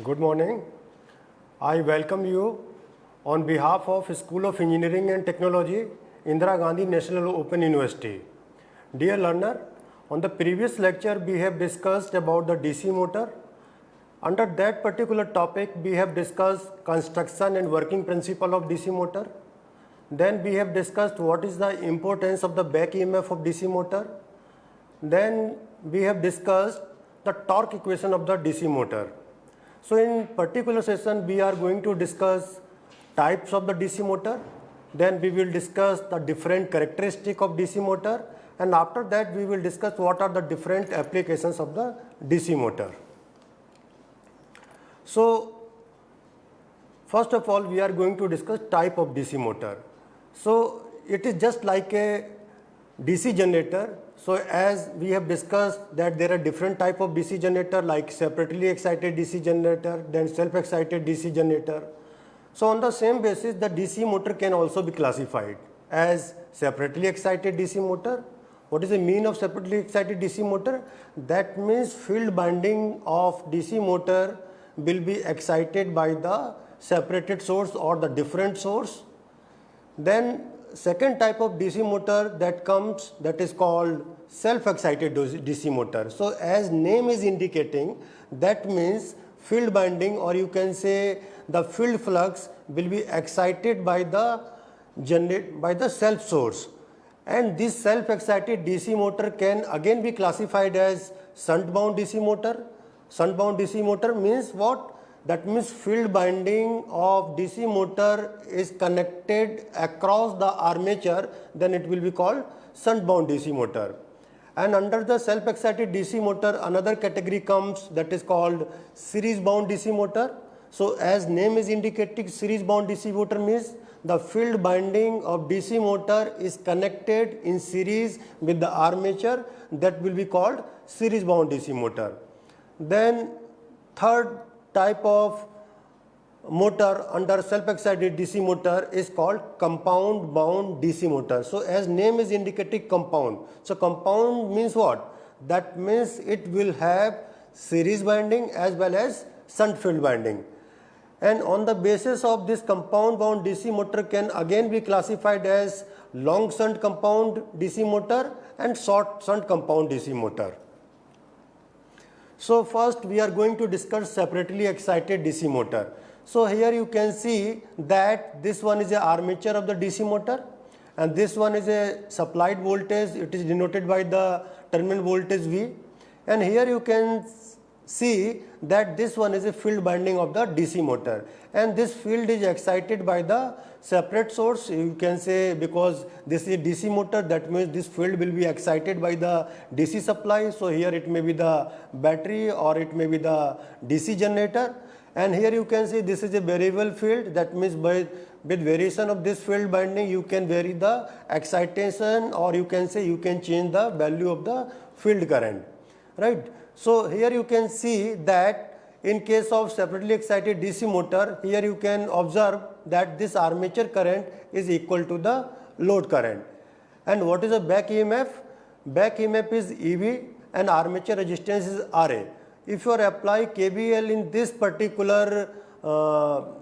Good morning. I welcome you on behalf of School of Engineering and Technology, Indira Gandhi National Open University. Dear learner, on the previous lecture we have discussed about the DC motor. Under that particular topic we have discussed construction and working principle of DC motor. Then we have discussed what is the importance of the back EMF of DC motor. Then we have discussed the torque equation of the DC motor. So in particular session we are going to discuss types of the DC motor. Then we will discuss the different characteristic of DC motor, and after that we will discuss what are the different applications of the DC motor. So first of all we are going to discuss type of DC motor. So it is just like a DC generator. So as we have discussed that there are different type of DC generator like separately excited DC generator, then self-excited DC generator. So on the same basis the DC motor can also be classified as separately excited DC motor. What is the mean of separately excited DC motor? That means field binding of DC motor will be excited by the separated source or the different source. Then second type of DC motor that comes, that is called self-excited DC motor. So as name is indicating, that means field binding, or you can say the field flux will be excited by the self source, and this self-excited DC motor can again be classified as shunt bound DC motor. Shunt bound DC motor means what? That means field binding of DC motor is connected across the armature, then it will be called shunt bound DC motor. And under the self-excited DC motor another category comes, that is called series bound DC motor. So as name is indicating, series bound DC motor means the field binding of DC motor is connected in series with the armature, that will be called series bound DC motor. Then third type of motor under self-excited DC motor is called compound bound DC motor. So as name is indicating, compound. So compound means what? That means it will have series binding as well as shunt field binding. And on the basis of this compound bound DC motor can again be classified as long shunt compound DC motor and short shunt compound DC motor. So first we are going to discuss separately excited DC motor. So here you can see that this one is a armature of the DC motor, and this one is a supplied voltage. It is denoted by the terminal voltage V, and here you can see that this one is a field binding of the DC motor, and this field is excited by the separate source. You can say because this is a DC motor, that means this field will be excited by the DC supply. So here it may be the battery or it may be the DC generator, and here you can see this is a variable field. That means with variation of this field binding you can vary the excitation, or you can say you can change the value of the field current, right? So here you can see that in case of separately excited DC motor, here you can observe that this armature current is equal to the load current. And what is the back EMF? Back EMF is EV and armature resistance is RA. If you apply KVL in this particular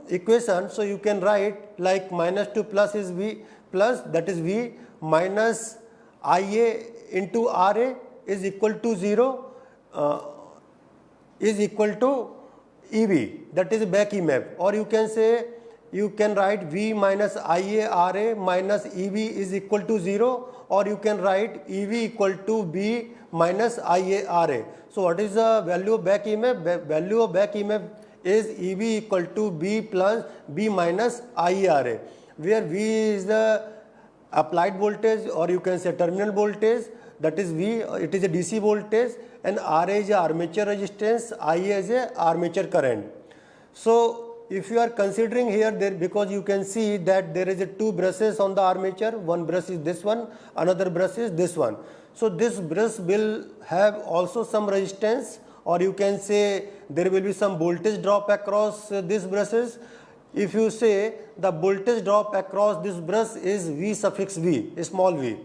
equation, so you can write like minus to plus is V, plus that is V minus IA into RA is equal to 0. Is equal to EV, that is back EMF, or you can say you can write V minus IARA minus EV is equal to 0, or you can write EV equal to B minus IARA. So what is the value of back EMF? Value of back EMF is EV equal to B plus B minus IARA, where V is the applied voltage, or you can say terminal voltage, that is V, it is a DC voltage, and RA is a armature resistance, IA is a armature current. So if you are considering here, there, because you can see that there is a two brushes on the armature, one brush is this one, another brush is this one. So this brush will have also some resistance, or you can say there will be some voltage drop across these brushes. If you say the voltage drop across this brush is V suffix V, small v.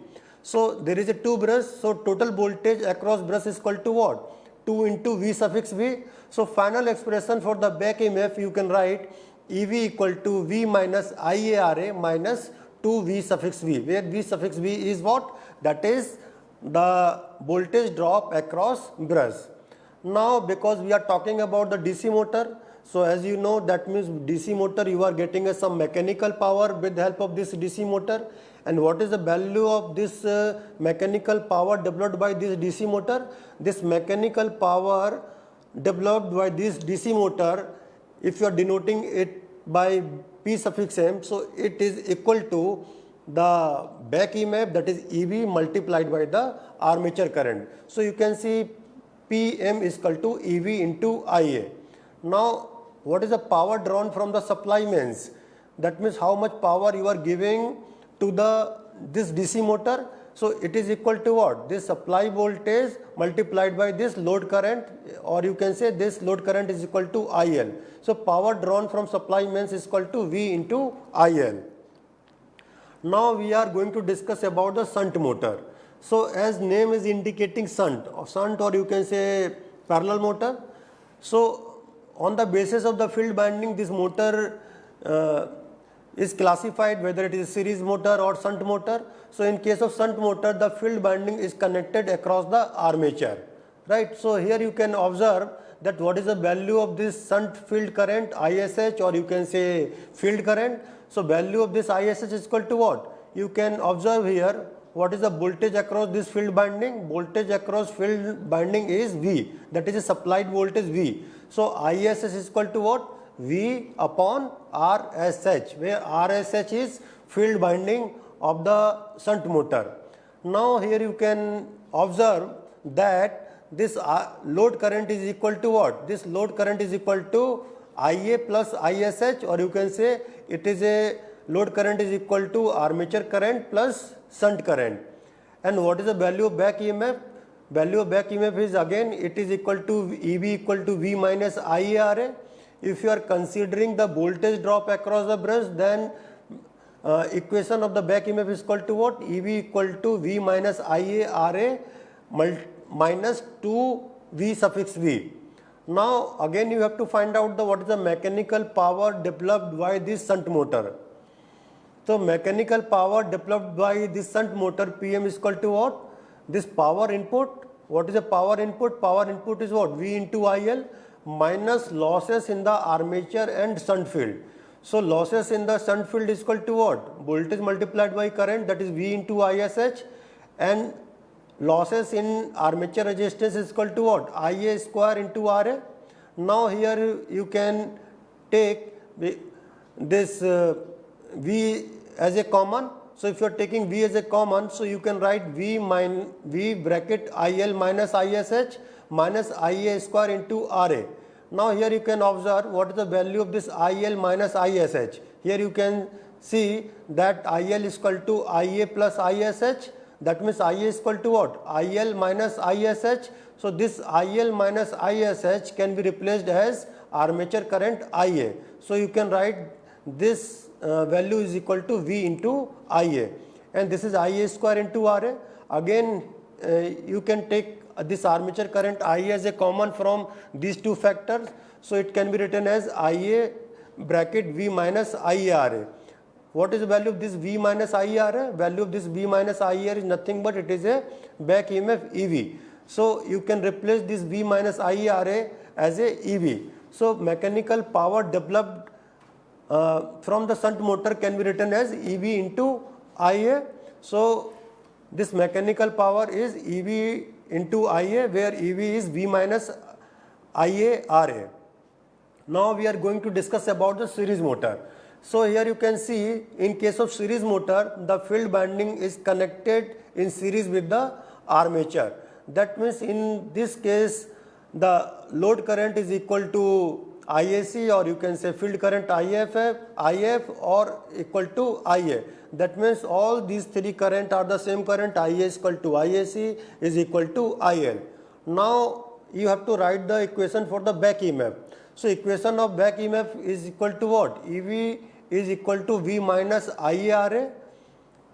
So there is a two brush, so total voltage across brush is equal to what? 2 into V suffix V. So final expression for the back EMF you can write EV equal to V minus IARA minus 2 V suffix V, where V suffix V is what? That is the voltage drop across brush. Now because we are talking about the DC motor, so as you know, that means DC motor you are getting some mechanical power with the help of this DC motor. And what is the value of this mechanical power developed by this DC motor? This mechanical power developed by this DC motor, if you are denoting it by P suffix M, so it is equal to the back EMF, that is EB multiplied by the armature current. So you can see PM is equal to EV into IA. Now what is the power drawn from the supply means? That means how much power you are giving to this DC motor. So it is equal to what? This supply voltage multiplied by this load current, or you can say this load current is equal to IL. So power drawn from supply means is equal to V into IL. Now we are going to discuss about the shunt motor. So as name is indicating shunt or you can say parallel motor. So on the basis of the field binding, this motor is classified whether it is series motor or shunt motor. So in case of shunt motor, the field binding is connected across the armature, right? So here you can observe that what is the value of this shunt field current ISH, or you can say field current. So value of this ISH is equal to what? You can observe here what is the voltage across this field binding. Voltage across field binding is V, that is a supplied voltage V. So ISH is equal to what? V upon RSH, where RSH is field binding of the shunt motor. Now here you can observe that this load current is equal to what? This load current is equal to IA plus ISH, or you can say it is a load current is equal to armature current plus shunt current. And what is the value of back EMF? Value of back EMF is again it is equal to EB equal to V minus IARA. If you are considering the voltage drop across the brush, then equation of the back EMF is equal to what? EB equal to V minus IARA minus 2 V suffix V. Now again you have to find out what is the mechanical power developed by this shunt motor. So mechanical power developed by this shunt motor PM is equal to what? This power input. What is the power input? Power input is what? V into IL minus losses in the armature and shunt field. So losses in the shunt field is equal to what? Voltage multiplied by current, that is V into ISH, and losses in armature resistance is equal to what? IA square into RA. Now here you can take this V as a common. So if you are taking V as a common, so you can write V bracket IL minus ISH minus IA square into RA. Now here you can observe what is the value of this IL minus ISH. Here you can see that IL is equal to IA plus ISH. That means IA is equal to what? IL minus ISH. So this IL minus ISH can be replaced as armature current IA. So you can write this value is equal to V into IA, and this is IA square into RA. Again you can take this armature current IA as a common from these two factors. So it can be written as IA bracket V minus IARA. What is the value of this V minus IARA? Value of this V minus IARA is nothing but it is a back EMF EV. So you can replace this V minus IARA as a EV. So mechanical power developed from the shunt motor can be written as EV into IA. So this mechanical power is EV into IA, where EV is V minus IARA. Now we are going to discuss about the series motor. So here you can see in case of series motor, the field binding is connected in series with the armature. That means in this case the load current is equal to IAC, or you can say field current IF or equal to IA. That means all these three current are the same current. IA is equal to IAC is equal to IL. Now you have to write the equation for the back EMF. So equation of back EMF is equal to what? EV is equal to V minus IARA.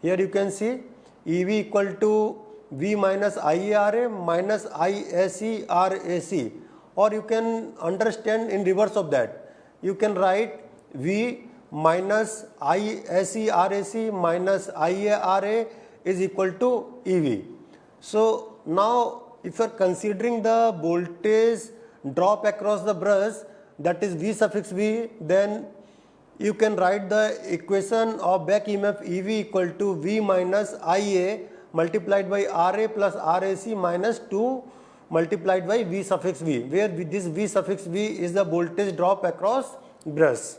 Here you can see EV equal to V minus IARA minus ISERAC, or you can understand in reverse of that. You can write V minus ISERAC minus IARA is equal to EV. So now if you are considering the voltage drop across the brush, that is V suffix V, then you can write the equation of back EMF EV equal to V minus IA multiplied by RA plus RAC minus 2 multiplied by V suffix V, where this V suffix V is the voltage drop across brush.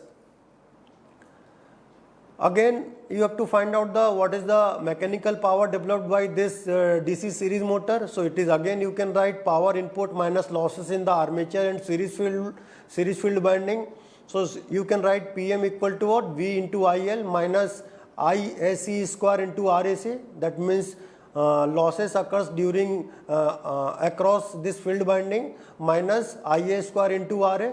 Again, you have to find out what is the mechanical power developed by this DC series motor. So it is, again you can write power input minus losses in the armature and series field winding. So you can write PM equal to what? V into IL minus IAC square into RAC. That means losses occurs during across this field winding minus IA square into RA.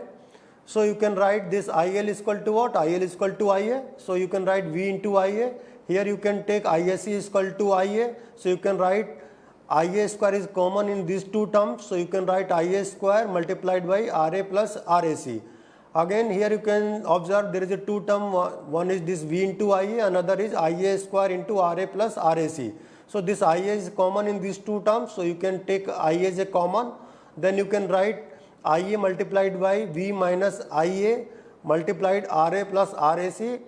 So you can write this IL is equal to what? IL is equal to IA. So you can write V into IA. Here you can take ISC is equal to IA. So you can write IA square is common in these two terms. So you can write IA square multiplied by RA plus RAC. Again here you can observe there is a two term. One is this V into IA, another is IA square into RA plus RAC. So this IA is common in these two terms. So you can take IA as a common. Then you can write IA multiplied by V minus IA multiplied RA plus RAC,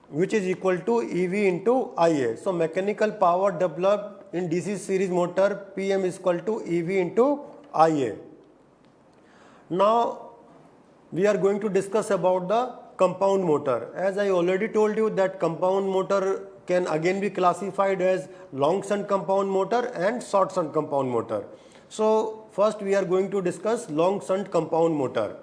which is equal to EV into IA. So mechanical power developed in DC series motor PM is equal to EV into IA. Now we are going to discuss about the compound motor. As I already told you that compound motor can again be classified as long shunt compound motor and short shunt compound motor. So first we are going to discuss long shunt compound motor.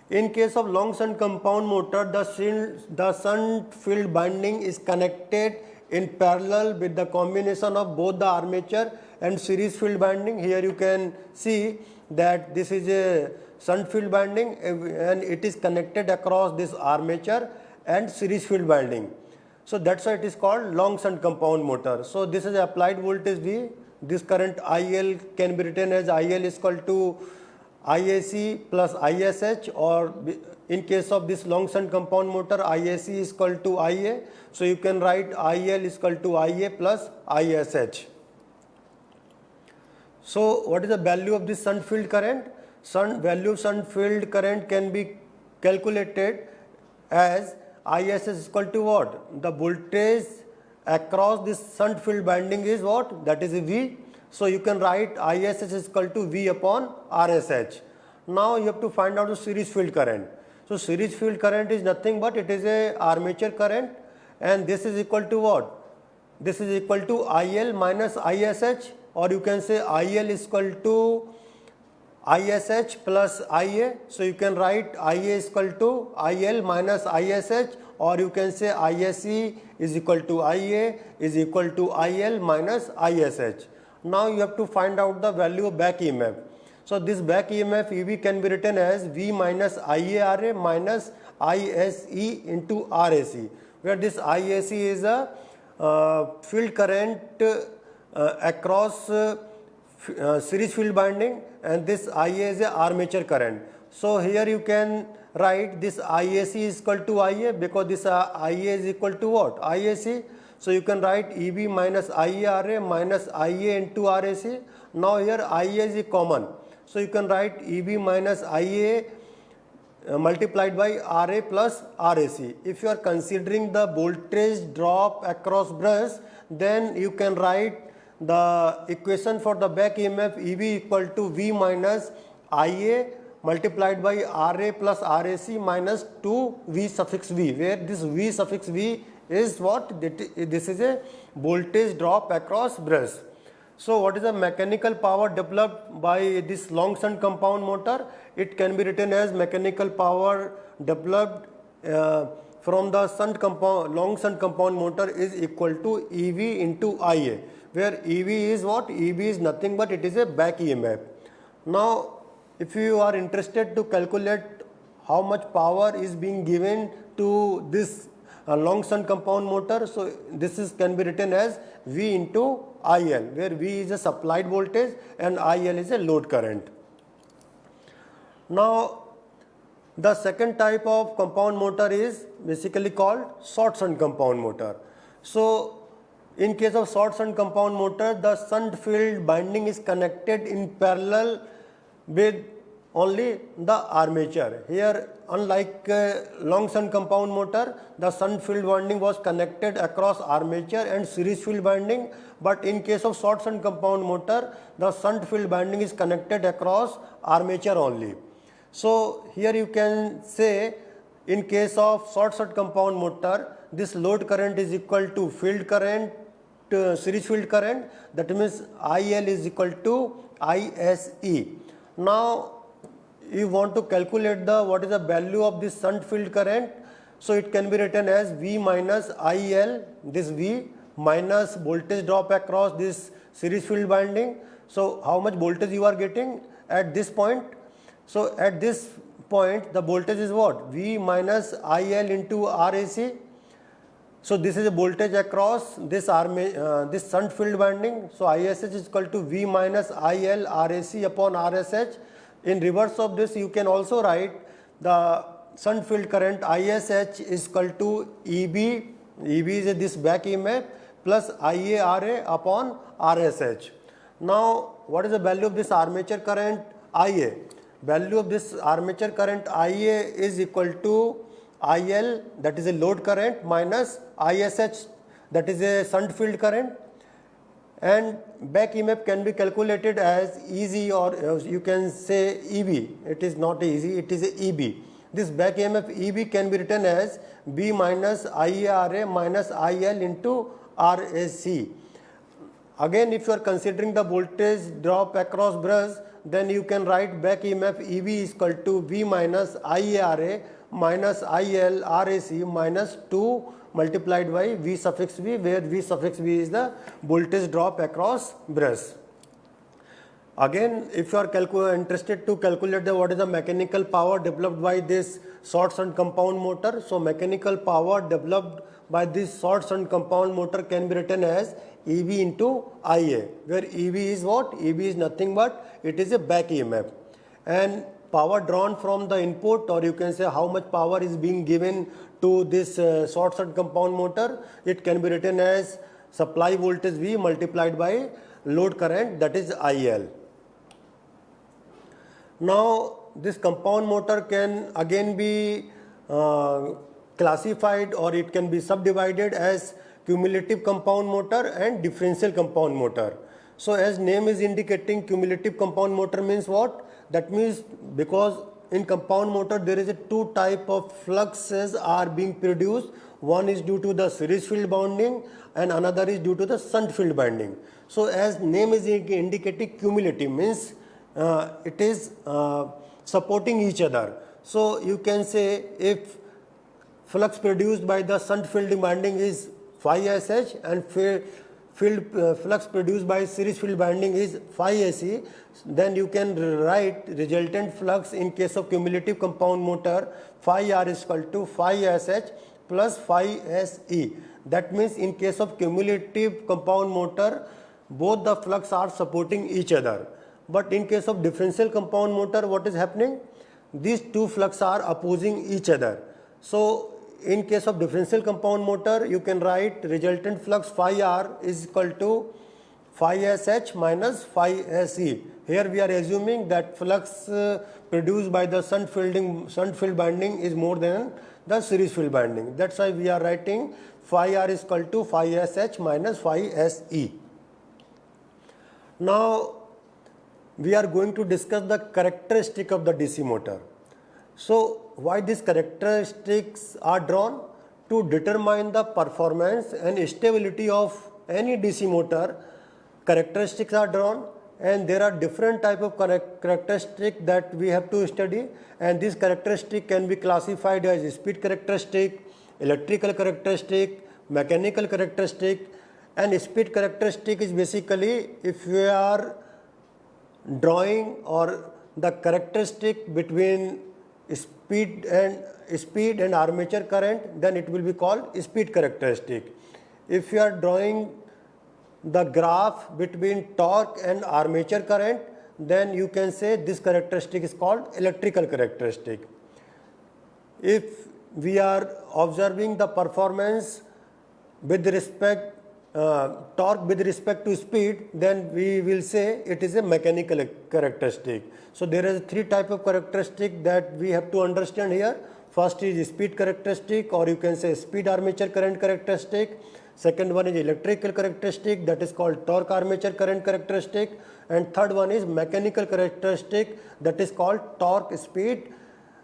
In case of long shunt compound motor, the shunt field winding is connected in parallel with the combination of both the armature and series field winding. Here you can see that this is a shunt field winding and it is connected across this armature and series field winding. So that's why it is called long shunt compound motor. So this is applied voltage V. This current IL can be written as IL is equal to IAC plus ISH, or in case of this long shunt compound motor IAC is equal to IA. So you can write IL is equal to IA plus ISH. So what is the value of this shunt field current? Value of shunt field current can be calculated as ISH is equal to what? The voltage across this shunt field winding is what? That is V. So you can write ISH is equal to V upon RSH. Now you have to find out the series field current. So series field current is nothing but it is a armature current, and this is equal to what? This is equal to IL minus ISH, or you can say IL is equal to ISH plus IA. So you can write IA is equal to IL minus ISH, or you can say ISC is equal to IA is equal to IL minus ISH. Now you have to find out the value of back EMF. So this back EMF EV can be written as V minus IARA minus ISE into RAC, where this IAC is a field current across series field winding, and this IA is a armature current. So here you can write this IAC is equal to IA, because this IA is equal to what? IAC. So you can write EV minus IARA minus IA into RAC. Now here IA is common. So you can write EV minus IA multiplied by RA plus RAC. If you are considering the voltage drop across brush, then you can write the equation for the back EMF EV equal to V minus IA multiplied by RA plus RAC minus 2 V suffix V, where this V suffix V is what? This is a voltage drop across brush. So what is the mechanical power developed by this long shunt compound motor? It can be written as mechanical power developed from the long shunt compound motor is equal to EV into IA, where EV is what? EV is nothing but it is a back EMF. Now if you are interested to calculate how much power is being given to this a long shunt compound motor. So this is can be written as V into IL, where V is a supplied voltage and IL is a load current. Now the second type of compound motor is basically called short shunt compound motor. So in case of short shunt compound motor, the shunt field binding is connected in parallel with only the armature. Here, unlike long shunt compound motor, the shunt field winding was connected across armature and series field winding, but in case of short shunt compound motor, the shunt field winding is connected across armature only. So here you can say, in case of short shunt compound motor, this load current is equal to field current, series field current, that means IL is equal to ISE. Now you want to calculate the what is the value of this shunt field current. So it can be written as V minus IL, this V minus voltage drop across this series field winding. So how much voltage you are getting at this point? So at this point the voltage is what? V minus IL into RAC. So this is a voltage across this this shunt field winding. So ISH is equal to V minus IL RAC upon RSH. In reverse of this, you can also write the shunt field current ISH is equal to EB. EB is this back EMF plus IARA upon RSH. Now, what is the value of this armature current IA? Value of this armature current IA is equal to IL, that is a load current, minus ISH, that is a shunt field current, and back EMF can be calculated as EG, or you can say EB. It is not EG, it is a EB. This back EMF EB can be written as B minus IARA minus IL into RAC. Again, if you are considering the voltage drop across brush, then you can write back EMF EB is equal to V minus IARA minus IL RAC minus 2 multiplied by V suffix V, where V suffix V is the voltage drop across brush. Again, if you are interested to calculate what is the mechanical power developed by this short shunt compound motor, so mechanical power developed by this short shunt compound motor can be written as EB into IA, where EB is what? EB is nothing but it is a back EMF, and power drawn from the input, or you can say how much power is being given to this short shunt compound motor, it can be written as supply voltage V multiplied by load current, that is IL. Now this compound motor can again be classified, or it can be subdivided as cumulative compound motor and differential compound motor. So as name is indicating, cumulative compound motor means what? That means because in compound motor there is a two type of fluxes are being produced. One is due to the series field binding and another is due to the shunt field binding. So as name is indicating, cumulative means it is supporting each other. So you can say if flux produced by the shunt field binding is phi SH and flux produced by series field binding is phi SE, then you can write resultant flux in case of cumulative compound motor phi R is equal to phi SH plus phi SE. That means in case of cumulative compound motor, both the flux are supporting each other. But in case of differential compound motor, what is happening? These two flux are opposing each other. So in case of differential compound motor, you can write resultant flux phi R is equal to phi SH minus phi SE. Here we are assuming that flux produced by the shunt field binding is more than the series field binding. That's why we are writing phi R is equal to phi SH minus phi SE. Now we are going to discuss the characteristic of the DC motor. So why these characteristics are drawn? To determine the performance and stability of any DC motor, characteristics are drawn, and there are different type of characteristics that we have to study, and this characteristic can be classified as speed characteristic, electrical characteristic, mechanical characteristic. And speed characteristic is basically if we are drawing or the characteristic between speed and armature current, then it will be called speed characteristic. If you are drawing the graph between torque and armature current, then you can say this characteristic is called electrical characteristic. If we are observing the performance with respect torque with respect to speed, then we will say it is a mechanical characteristic. So there is three type of characteristic that we have to understand here. First is speed characteristic, or you can say speed armature current characteristic. Second one is electrical characteristic, that is called torque armature current characteristic. And third one is mechanical characteristic, that is called torque speed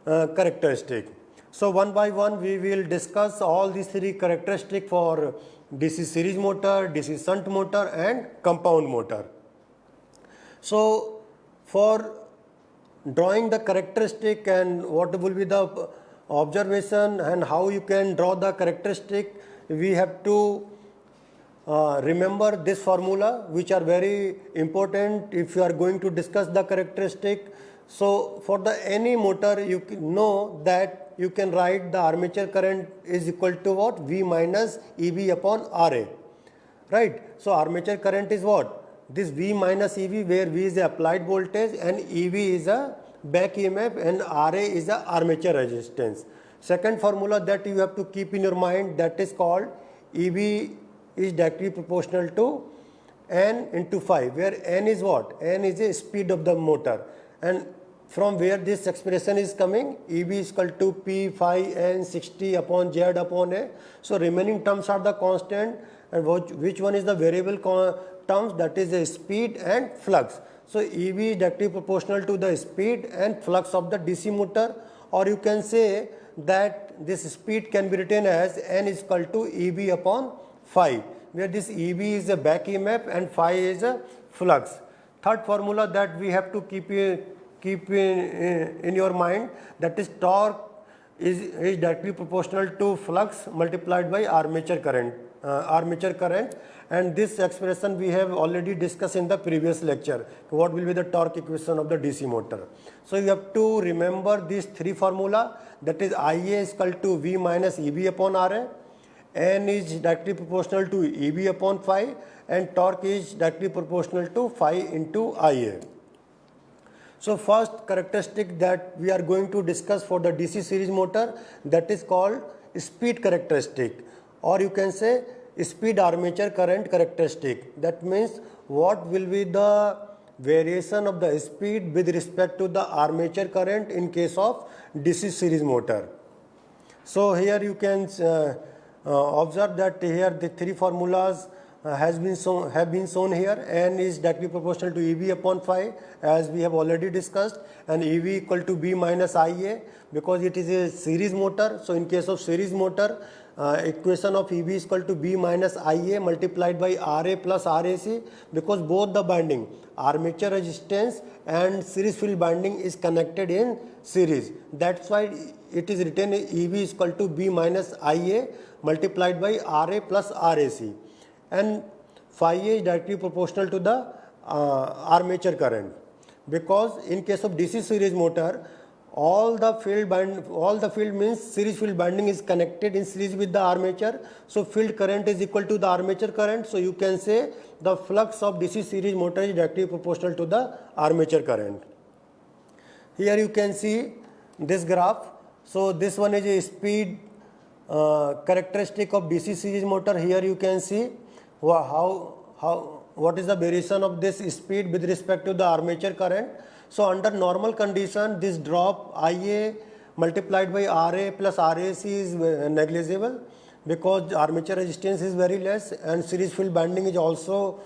characteristic. So one by one we will discuss all these three characteristics for DC series motor, DC shunt motor and compound motor. So for drawing the characteristic and what will be the observation and how you can draw the characteristic, we have to remember this formula, which are very important if you are going to discuss the characteristic. So for the any motor, you know that you can write the armature current is equal to what? V minus EB upon RA, right? So armature current is what? This V minus EB, where V is the applied voltage and EB is a back EMF and RA is the armature resistance. Second formula that you have to keep in your mind, that is called EB is directly proportional to N into phi, where N is what? N is the speed of the motor. And from where this expression is coming, EB is equal to P phi N 60 upon Z upon A. So remaining terms are the constant, and which one is the variable terms, that is the speed and flux. So EB is directly proportional to the speed and flux of the DC motor, or you can say that this speed can be written as N is equal to EB upon phi, where this EB is a back EMF and phi is a flux. Third formula that we have to keep in your mind, that is torque is directly proportional to flux multiplied by armature current. And this expression we have already discussed in the previous lecture. What will be the torque equation of the DC motor? So you have to remember these three formula, that is IA is equal to V minus EB upon RA, N is directly proportional to EB upon phi, and torque is directly proportional to phi into IA. So first characteristic that we are going to discuss for the DC series motor, that is called speed characteristic, or you can say speed armature current characteristic. That means what will be the variation of the speed with respect to the armature current in case of DC series motor. So here you can observe that here the three formulas have been shown here. N is directly proportional to EB upon phi, as we have already discussed, and EB equal to B minus IA, because it is a series motor. So in case of series motor, equation of EB is equal to B minus IA multiplied by RA plus RAC, because both the binding, armature resistance and series field binding, is connected in series. That's why it is written EB is equal to B minus IA multiplied by RA plus RAC. And phi A is directly proportional to the armature current, because in case of DC series motor, all the field means series field binding is connected in series with the armature. So field current is equal to the armature current. So you can say the flux of DC series motor is directly proportional to the armature current. Here you can see this graph. So this one is a speed characteristic of DC series motor. Here you can see what is the variation of this speed with respect to the armature current. So under normal condition, this drop IA multiplied by RA plus RAC is negligible, because armature resistance is very less, and series field binding is also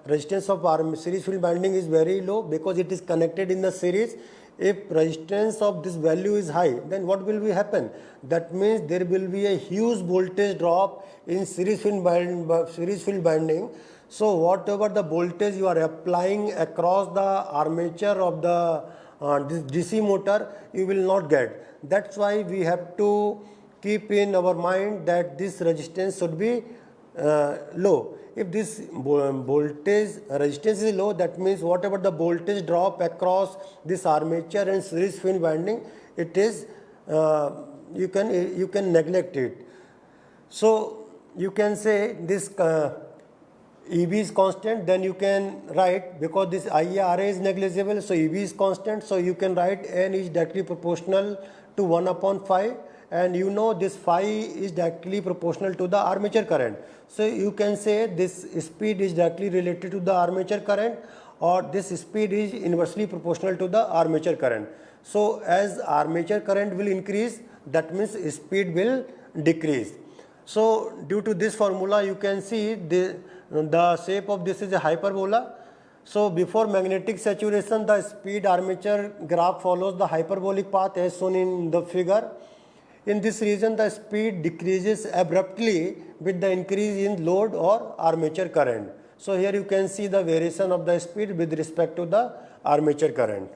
resistance of series field binding is very low, because it is connected in the series. If resistance of this value is high, then what will be happen? That means there will be a huge voltage drop in series field binding. So whatever the voltage you are applying across the armature of the DC motor, you will not get. That's why we have to keep in our mind that this resistance should be low. if this voltage resistance is low, that means whatever the voltage drop across this armature and series field winding, it is you can neglect it. So you can say this EB is constant, then you can write, because this IARA is negligible, so EB is constant, so you can write N is directly proportional to 1 upon phi, and you know this phi is directly proportional to the armature current. So you can say this speed is directly related to the armature current, or this speed is inversely proportional to the armature current. So as armature current will increase, that means speed will decrease. So due to this formula, you can see the shape of this is a hyperbola. So before magnetic saturation, the speed armature graph follows the hyperbolic path as shown in the figure. In this region, the speed decreases abruptly with the increase in load or armature current. So here you can see the variation of the speed with respect to the armature current.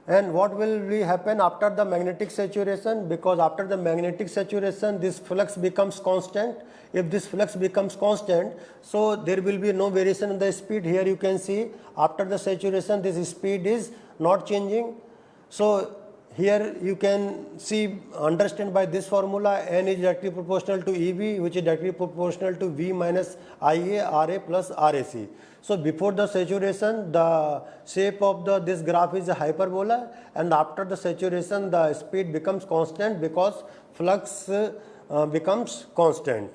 And what will happen after the magnetic saturation? Because after the magnetic saturation, this flux becomes constant. If this flux becomes constant, so there will be no variation in the speed. Here you can see after the saturation, this speed is not changing. So here you can see, understand by this formula, N is directly proportional to EB, which is directly proportional to V minus IA RA plus RAC. So before the saturation, the shape of this graph is a hyperbola, and after the saturation, the speed becomes constant because flux becomes constant.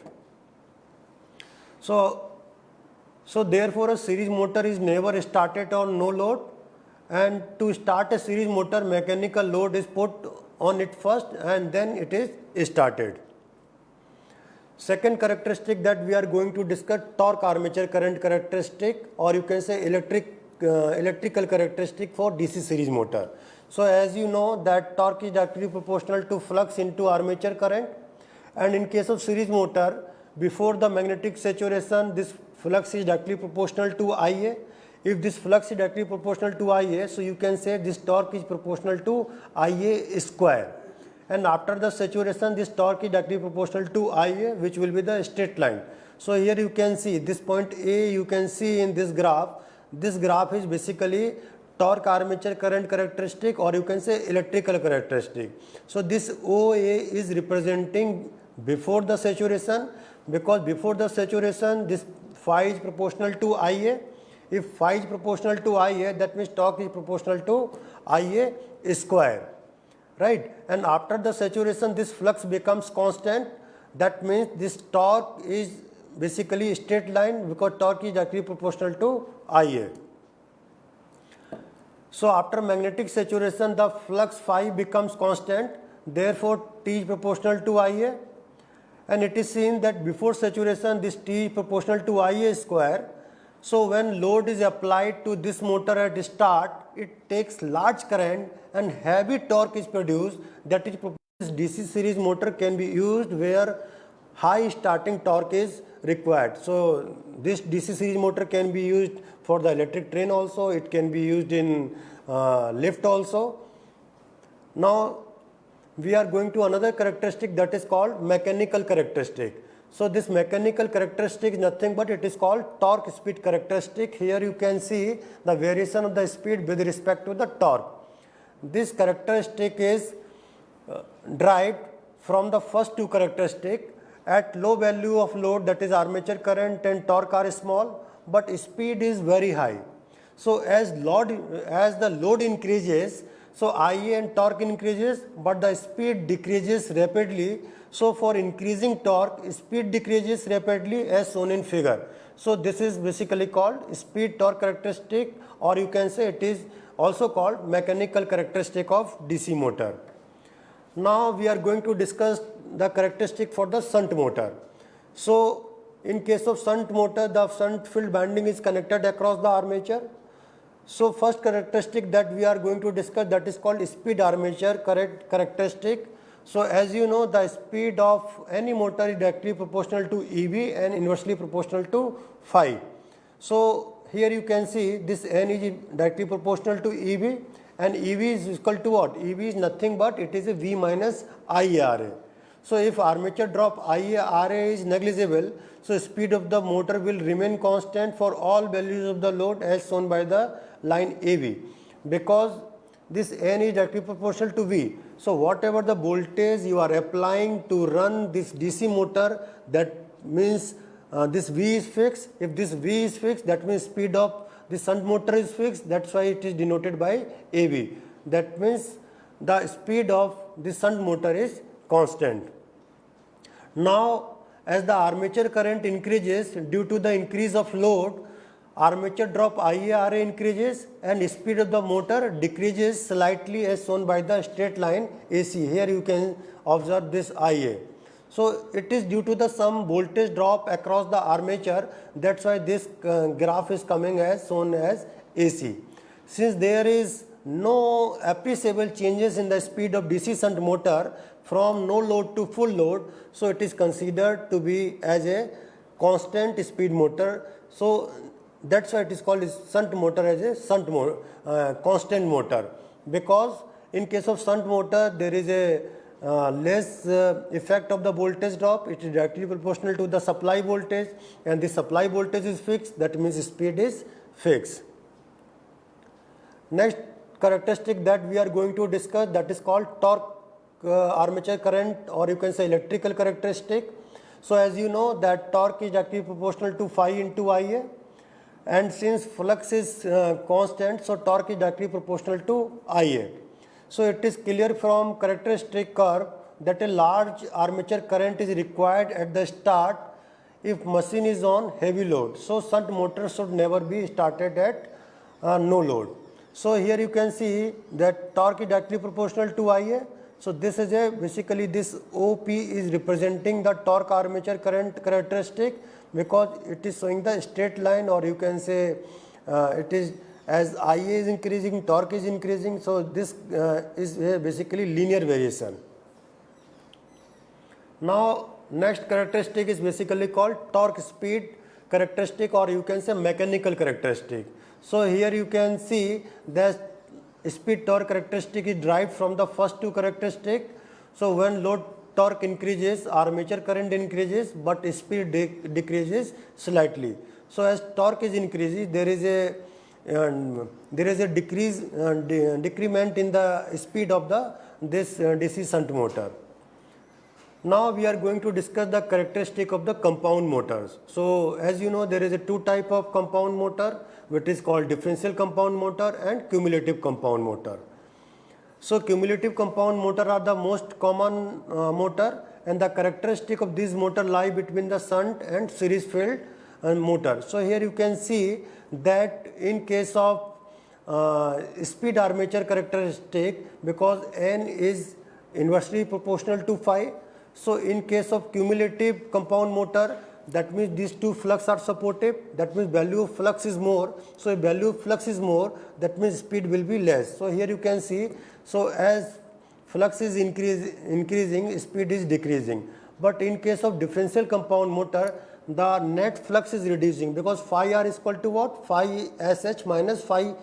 So therefore a series motor is never started on no load, and to start a series motor, mechanical load is put on it first and then it is started. Second characteristic that we are going to discuss, torque armature current characteristic, or you can say electrical characteristic for DC series motor. So as you know that torque is directly proportional to flux into armature current, and in case of series motor, before the magnetic saturation, this flux is directly proportional to IA. If this flux is directly proportional to IA, so you can say this torque is proportional to IA square. And after the saturation, this torque is directly proportional to IA, which will be the straight line. So here you can see this point A, you can see in this graph. This graph is basically torque armature current characteristic, or you can say electrical characteristic. So this OA is representing before the saturation, because before the saturation, this phi is proportional to IA. If phi is proportional to IA, that means torque is proportional to IA square. Right, and after the saturation, this flux becomes constant. That means this torque is basically straight line, because torque is directly proportional to IA. So after magnetic saturation, the flux phi becomes constant. Therefore, T is proportional to IA, and it is seen that before saturation, this T is proportional to IA square. So when load is applied to this motor at start, it takes large current and heavy torque is produced. That is, this DC series motor can be used where high starting torque is required. So this DC series motor can be used for the electric train also. It can be used in lift also. Now we are going to another characteristic that is called mechanical characteristic. So this mechanical characteristic is nothing but it is called torque speed characteristic. Here you can see the variation of the speed with respect to the torque. This characteristic is derived from the first two characteristics. At low value of load, that is armature current and torque are small, but speed is very high. So as the load increases, so IA and torque increases, but the speed decreases rapidly. So for increasing torque, speed decreases rapidly as shown in figure. So this is basically called speed torque characteristic, or you can say it is also called mechanical characteristic of DC motor. Now we are going to discuss the characteristic for the shunt motor. So in case of shunt motor, the shunt field winding is connected across the armature. So first characteristic that we are going to discuss, that is called speed armature characteristic. So as you know, the speed of any motor is directly proportional to EB and inversely proportional to phi. So here you can see this N is directly proportional to EB, and EB is equal to what? EB is nothing but it is a V minus IRA. So if armature drop IA RA is negligible, so speed of the motor will remain constant for all values of the load as shown by the line AV, because this N is directly proportional to V. So whatever the voltage you are applying to run this DC motor, that means this V is fixed. If this V is fixed, that means speed of the shunt motor is fixed. That's why it is denoted by AV. That means the speed of the shunt motor is constant. Now, as the armature current increases due to the increase of load, armature drop IARA increases and speed of the motor decreases slightly as shown by the straight line AC. Here you can observe this IA. So it is due to the some voltage drop across the armature. That's why this graph is coming as shown as AC. Since there is no appreciable changes in the speed of DC shunt motor from no load to full load, so it is considered to be as a constant speed motor. So that's why it is called shunt motor as a constant motor, because in case of shunt motor there is a less effect of the voltage drop. It is directly proportional to the supply voltage, and the supply voltage is fixed. That means speed is fixed. Next characteristic that we are going to discuss, that is called torque armature current, or you can say electrical characteristic. So as you know that torque is directly proportional to phi into Ia, and since flux is constant, so torque is directly proportional to Ia. So it is clear from characteristic curve that a large armature current is required at the start if machine is on heavy load. So shunt motor should never be started at no load. So here you can see that torque is directly proportional to Ia. So this is a basically this OP is representing the torque armature current characteristic, because it is showing the straight line, or you can say it is as Ia is increasing, torque is increasing. So this is a basically linear variation. Now next characteristic is basically called torque speed characteristic, or you can say mechanical characteristic. So here you can see that speed torque characteristic is derived from the first two characteristics. So when load torque increases, armature current increases, but speed decreases slightly. So as torque is increasing, there is a decrement in the speed of this DC shunt motor. Now we are going to discuss the characteristic of the compound motors. So as you know, there is a two type of compound motor, which is called differential compound motor and cumulative compound motor. So cumulative compound motor are the most common motor, and the characteristic of this motor lie between the shunt and series field motor. So here you can see that in case of speed armature characteristic, because N is inversely proportional to phi. So in case of cumulative compound motor, that means these two flux are supportive. That means value of flux is more. So if value of flux is more, that means speed will be less. So here you can see, so as flux is increasing, speed is decreasing. But in case of differential compound motor, the net flux is reducing, because phi r is equal to what? Phi sh minus phi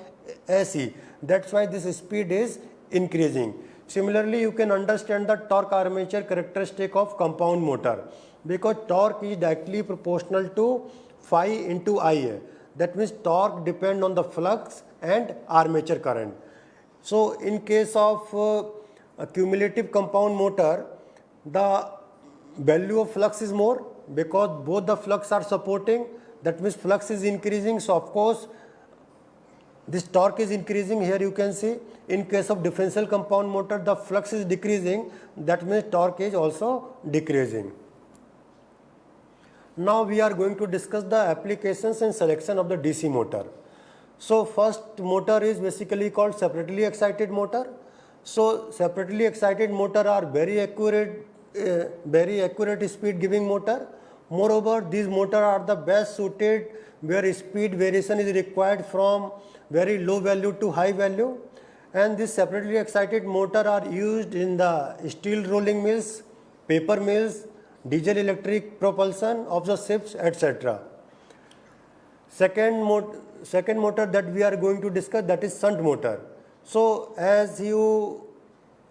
se. That's why this speed is increasing. Similarly, you can understand the torque armature characteristic of compound motor, because torque is directly proportional to phi into Ia. That means torque depends on the flux and armature current. So in case of a cumulative compound motor, the value of flux is more, because both the flux are supporting. That means flux is increasing. So of course this torque is increasing. Here you can see, in case of differential compound motor, the flux is decreasing. That means torque is also decreasing. Now we are going to discuss the applications and selection of the DC motor. So first motor is basically called separately excited motor. So separately excited motor are very accurate speed giving motor. Moreover, these motors are the best suited where speed variation is required from very low value to high value. And these separately excited motor are used in the steel rolling mills, paper mills, diesel electric propulsion of the ships, etc. Second motor that we are going to discuss, that is shunt motor. So as you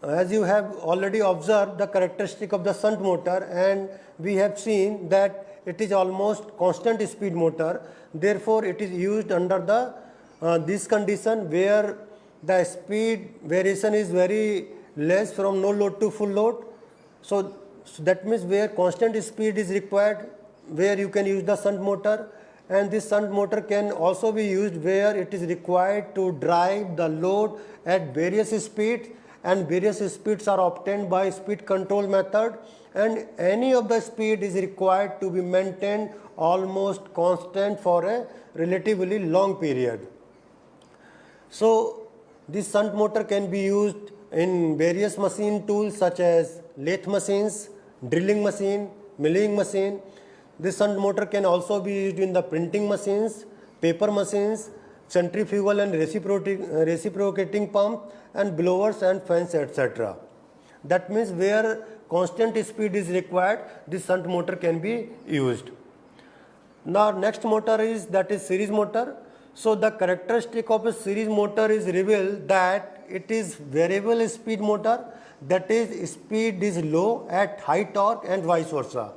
as you have already observed the characteristic of the shunt motor, and we have seen that it is almost constant speed motor. Therefore, it is used under the this condition where the speed variation is very less from no load to full load. So that means where constant speed is required, where you can use the shunt motor, and this shunt motor can also be used where it is required to drive the load at various speeds, and various speeds are obtained by speed control method, and any of the speed is required to be maintained almost constant for a relatively long period. So this shunt motor can be used in various machine tools such as lathe machines, drilling machine, milling machine. This shunt motor can also be used in the printing machines, paper machines, centrifugal and reciprocating pump, and blowers and fans, etc. That means where constant speed is required, this shunt motor can be used. Now next motor is, that is series motor. So the characteristic of a series motor is revealed that it is variable speed motor, that is speed is low at high torque and vice versa.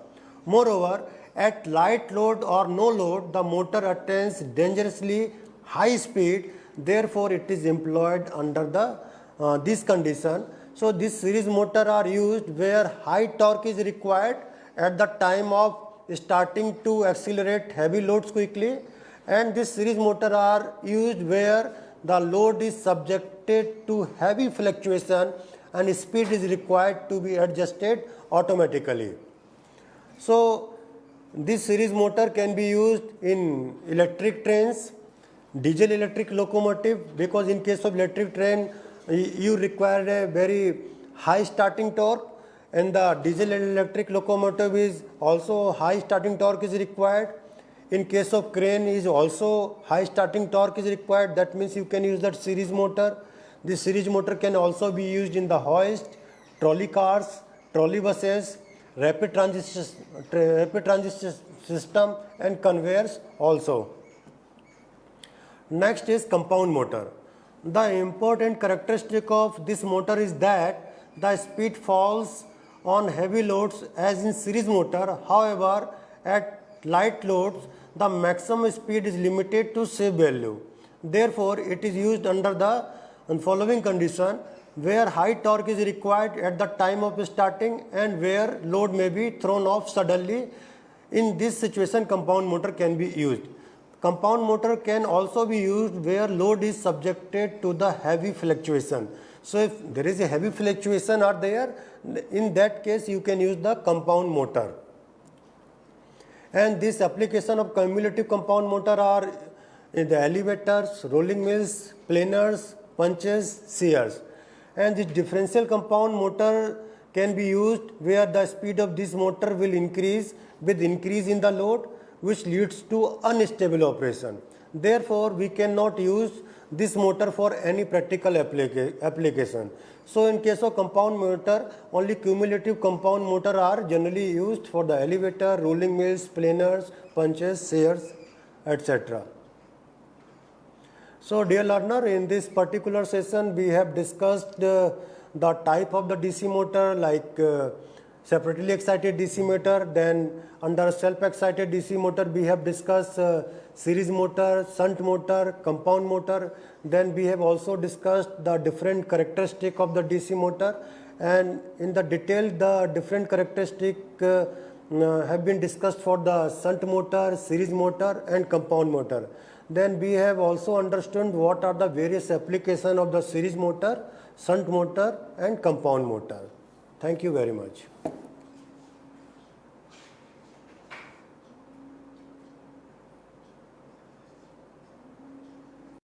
Moreover, at light load or no load, the motor attains dangerously high speed, therefore it is employed under the this condition. So this series motor are used where high torque is required at the time of starting to accelerate heavy loads quickly, and this series motor are used where the load is subjected to heavy fluctuation and speed is required to be adjusted automatically. So this series motor can be used in electric trains, diesel electric locomotive, because in case of electric train you require a very high starting torque, and the diesel electric locomotive is also high starting torque is required. In case of crane is also high starting torque is required, that means you can use that series motor. This series motor can also be used in the hoist, trolley cars, trolley buses, rapid transit system and conveyors also. Next is compound motor. The important characteristic of this motor is that the speed falls on heavy loads as in series motor. However, at light loads, the maximum speed is limited to safe value. Therefore, it is used under the following condition where high torque is required at the time of starting and where load may be thrown off suddenly. In this situation, compound motor can be used. Compound motor can also be used where load is subjected to the heavy fluctuation. So if there is a heavy fluctuation are there, in that case you can use the compound motor. And this application of cumulative compound motor are in the elevators, rolling mills, planers, punches, shears. And this differential compound motor can be used where the speed of this motor will increase with increase in the load, which leads to unstable operation. Therefore, we cannot use this motor for any practical application. So in case of compound motor, only cumulative compound motor are generally used for the elevator, rolling mills, planers, punches, shears, etc. So dear learner, in this particular session we have discussed the type of the DC motor, like separately excited DC motor. Then under self-excited DC motor we have discussed series motor, shunt motor, compound motor. Then we have also discussed the different characteristic of the DC motor, and in the detail the different characteristic have been discussed for the shunt motor, series motor and compound motor. Then we have also understood what are the various applications of the series motor, shunt motor and compound motor. Thank you very much.